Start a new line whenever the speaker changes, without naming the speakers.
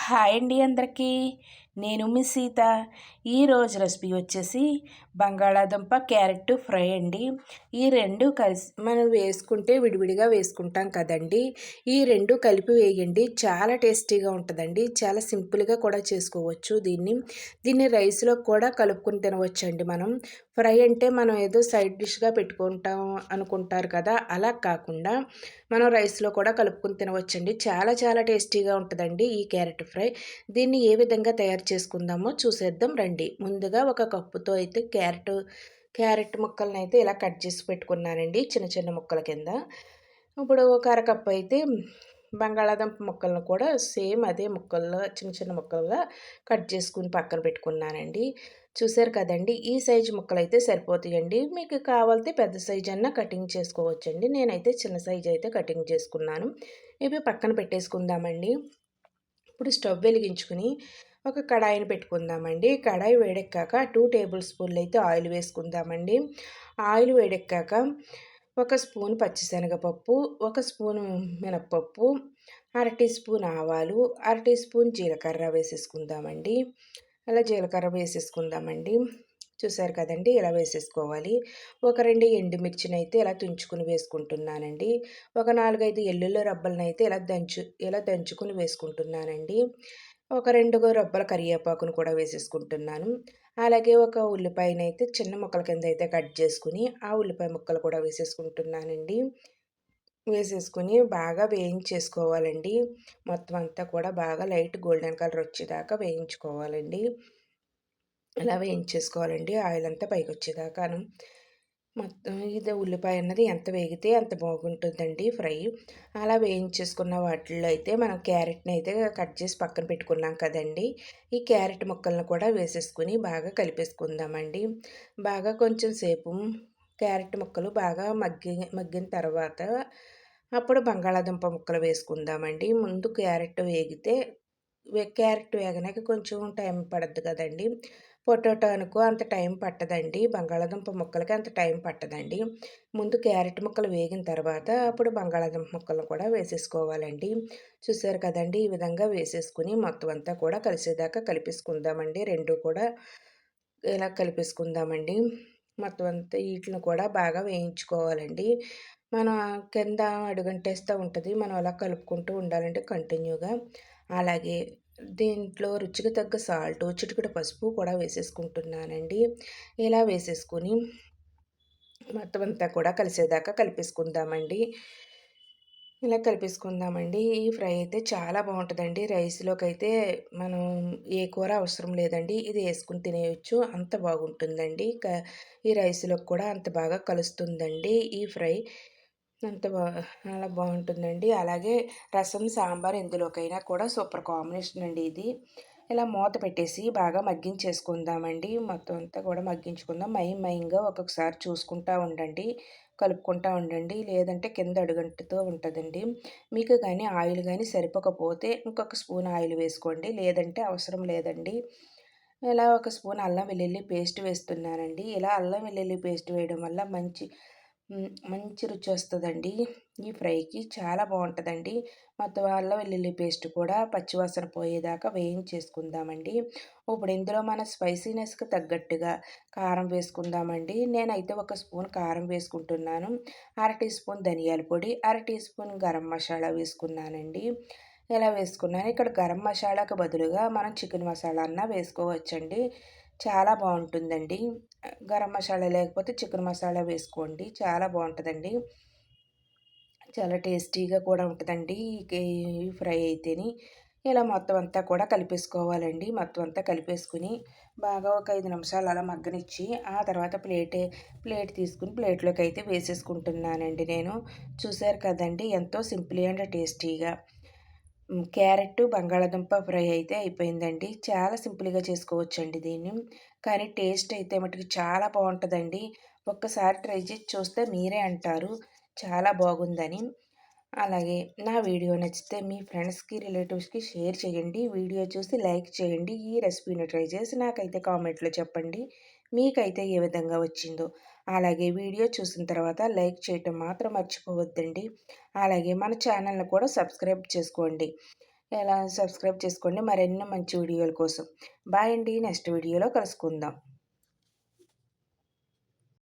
Hi అండి అందరికీ. నేను మీ సీత. ఈరోజు రెసిపీ వచ్చేసి బంగాళాదుంప క్యారెట్ ఫ్రై అండి. ఈ రెండు కలిసి మనం వేసుకుంటే విడివిడిగా వేసుకుంటాం కదండి. ఈ రెండు కలిపి వేయండి, చాలా టేస్టీగా ఉంటుందండి. చాలా సింపుల్గా కూడా చేసుకోవచ్చు దీన్ని రైస్లో కూడా కలుపుకొని తినవచ్చండి. మనం ఫ్రై అంటే మనం ఏదో సైడ్ డిష్గా పెట్టుకుంటాం అనుకుంటారు కదా, అలా కాకుండా మనం రైస్లో కూడా కలుపుకొని తినవచ్చండి. చాలా చాలా టేస్టీగా ఉంటుందండి ఈ క్యారెట్ ఫ్రై. దీన్ని ఏ విధంగా తయారు చేసుకుందామో చూసేద్దాం రండి. ముందుగా ఒక కప్పుతో అయితే క్యారెట్ ముక్కలను అయితే ఇలా కట్ చేసి పెట్టుకున్నానండి, చిన్న చిన్న ముక్కల కింద. ఇప్పుడు ఒక అరకప్పు అయితే బంగాళాదుంప ముక్కలను కూడా సేమ్ అదే ముక్కల్లో చిన్న చిన్న ముక్కలుగా కట్ చేసుకుని పక్కన పెట్టుకున్నానండి. చూసారు కదండి, ఈ సైజు ముక్కలు అయితే సరిపోతాయండి. మీకు కావాలితే పెద్ద సైజు అన్నా కటింగ్ చేసుకోవచ్చండి. నేనైతే చిన్న సైజు అయితే కటింగ్ చేసుకున్నాను. ఇవి పక్కన పెట్టేసుకుందామండి. ఇప్పుడు స్టవ్ వెలిగించుకుని ఒక కడాయిని పెట్టుకుందామండి. కడాయి వేడెక్కాక 2 టేబుల్ స్పూన్లు అయితే ఆయిల్ వేసుకుందామండి. ఆయిల్ వేడెక్కాక ఒక స్పూన్ పచ్చిశనగపప్పు, ఒక స్పూను మినప్పప్పు, అర టీ స్పూన్ ఆవాలు, అర టీ స్పూన్ జీలకర్ర వేసేసుకుందామండి. అలా జీలకర్ర వేసేసుకుందామండి. చూసారు కదండి, ఇలా వేసేసుకోవాలి. ఒక 2 ఎండుమిర్చిని అయితే ఇలా తుంచుకుని వేసుకుంటున్నానండి. ఒక 4, 5 ఎల్లుల్లి రబ్బలను అయితే ఇలా దంచుకుని వేసుకుంటున్నానండి. ఒక 2 రబ్బల కరివేపాకును కూడా వేసేసుకుంటున్నాను. అలాగే ఒక ఉల్లిపాయనైతే చిన్న ముక్కల కింద అయితే కట్ చేసుకుని ఆ ఉల్లిపాయ ముక్కలు కూడా వేసేసుకుంటున్నానండి. వేసేసుకుని బాగా వేయించేసుకోవాలండి. మొత్తం అంతా కూడా బాగా లైట్ గోల్డెన్ కలర్ వచ్చేదాకా వేయించుకోవాలండి. ఇలా వేయించేసుకోవాలండి ఆయిల్ అంతా పైకొచ్చేదాకాను. మొత్తం ఇది ఉల్లిపాయ అన్నది ఎంత వేగితే అంత బాగుంటుందండి ఫ్రై. అలా వేయించేసుకున్న వాటిల్లో అయితే మనం క్యారెట్ని అయితే కట్ చేసి పక్కన పెట్టుకున్నాం కదండి. ఈ క్యారెట్ ముక్కలను కూడా వేసేసుకుని బాగా కలిపేసుకుందామండి. బాగా కొంచెం సేపు క్యారెట్ ముక్కలు బాగా మగ్గిన తర్వాత అప్పుడు బంగాళాదుంప ముక్కలు వేసుకుందామండి. ముందు క్యారెట్ వేగనాక కొంచెం టైం పడుద్ది కదండి. పొటాటో అనుకో అంత టైం పట్టదండి. బంగాళాదుంప ముక్కలకి అంత టైం పట్టదండి. ముందు క్యారెట్ ముక్కలు వేగిన తర్వాత అప్పుడు బంగాళాదుంప ముక్కలను కూడా వేసేసుకోవాలండి. చూసారు కదండి, ఈ విధంగా వేసేసుకుని మొత్తం అంతా కూడా కలిసేదాకా కలిపేసుకుందామండి. రెండు కూడా ఇలా కలిపేసుకుందామండి. మొత్తం అంతా వీటిని కూడా బాగా వేయించుకోవాలండి. మన కింద అడుగంటేస్తూ ఉంటుంది. మనం అలా కలుపుకుంటూ ఉండాలంటే కంటిన్యూగా. అలాగే దీంట్లో రుచికి తగ్గ సాల్టు, చిటికెడు పసుపు కూడా వేసేసుకుంటున్నానండి. ఇలా వేసేసుకొని మొత్తం అంతా కూడా కలిసేదాకా కలిపేసుకుందామండి. ఇలా కలిపేసుకుందామండి. ఈ ఫ్రై అయితే చాలా బాగుంటుందండి. రైస్లోకి అయితే మనం ఏ కూర అవసరం లేదండి, ఇది వేసుకుని తినేయచ్చు. అంత బాగుంటుందండి. ఈ రైస్లోకి కూడా అంత బాగా కలుస్తుందండి ఈ ఫ్రై. అలా బాగుంటుందండి. అలాగే రసం, సాంబార్ ఇందులోకైనా కూడా సూపర్ కాంబినేషన్ అండి ఇది. ఇలా మూత పెట్టేసి బాగా మగ్గించేసుకుందామండి. మొత్తం అంతా కూడా మగ్గించుకుందాం. మయంగా ఒక్కొక్కసారి చూసుకుంటూ ఉండండి, కలుపుకుంటూ ఉండండి. లేదంటే కింద అడుగంటుతూ ఉంటుందండి. మీకు కానీ ఆయిల్ కానీ సరిపోకపోతే ఇంకొక స్పూన్ ఆయిల్ వేసుకోండి, లేదంటే అవసరం లేదండి. ఇలా ఒక స్పూన్ అల్లం వెల్లుల్లి పేస్ట్ వేస్తున్నానండి. ఇలా అల్లం వెల్లుల్లి పేస్ట్ వేయడం వల్ల మంచి రుచి వస్తుందండి. ఈ ఫ్రైకి చాలా బాగుంటుందండి. మొత్తం అల్లం వెల్లుల్లి పేస్ట్ కూడా పచ్చివాసన పోయేదాకా వేయించేసుకుందామండి. ఇప్పుడు ఇందులో మన స్పైసీనెస్కి తగ్గట్టుగా కారం వేసుకుందామండి. నేనైతే ఒక స్పూన్ కారం వేసుకుంటున్నాను. అర టీ స్పూన్ ధనియాల పొడి, అర టీ స్పూన్ గరం మసాలా వేసుకున్నానండి. ఇలా వేసుకున్నాను. ఇక్కడ గరం మసాలాకు బదులుగా మనం చికెన్ మసాలా అన్నా వేసుకోవచ్చండి. చాలా బాగుంటుందండి. గరం మసాలా లేకపోతే చికెన్ మసాలా వేసుకోండి, చాలా బాగుంటుందండి. చాలా టేస్టీగా కూడా ఉంటుందండి ఈ ఫ్రై అయితేని. ఇలా మొత్తం అంతా కూడా కలిపేసుకోవాలండి. మొత్తం అంతా కలిపేసుకుని బాగా ఒక 5 నిమిషాలు అలా మగ్గనిచ్చి ఆ తర్వాత ప్లేట్ తీసుకుని ప్లేట్లోకి అయితే వేసేసుకుంటున్నానండి నేను. చూసారు కదండి, ఎంతో సింపుల్ అండ్ టేస్టీగా క్యారెట్ బంగాళాదుంప ఫ్రై అయితే అయిపోయిందండి. చాలా సింపుల్గా చేసుకోవచ్చండి దీన్ని. కానీ టేస్ట్ అయితే మటుకు చాలా బాగుంటుందండి. ఒక్కసారి ట్రై చేసి చూస్తే మీరే అంటారు చాలా బాగుందని. అలాగే నా వీడియో నచ్చితే మీ ఫ్రెండ్స్కి, రిలేటివ్స్కి షేర్ చేయండి. వీడియో చూసి లైక్ చేయండి. ఈ రెసిపీని ట్రై చేసి నాకైతే కామెంట్లో చెప్పండి మీకైతే ఏ విధంగా వచ్చిందో. అలాగే వీడియో చూసిన తర్వాత లైక్ చేయటం మాత్రం మర్చిపోవద్దండి. అలాగే మన ఛానల్ని కూడా సబ్స్క్రైబ్ చేసుకోండి. సబ్స్క్రైబ్ చేసుకోండి మరెన్నో మంచి వీడియోల కోసం. బాయ్ అండి. నెక్స్ట్ వీడియోలో కలుసుకుందాం.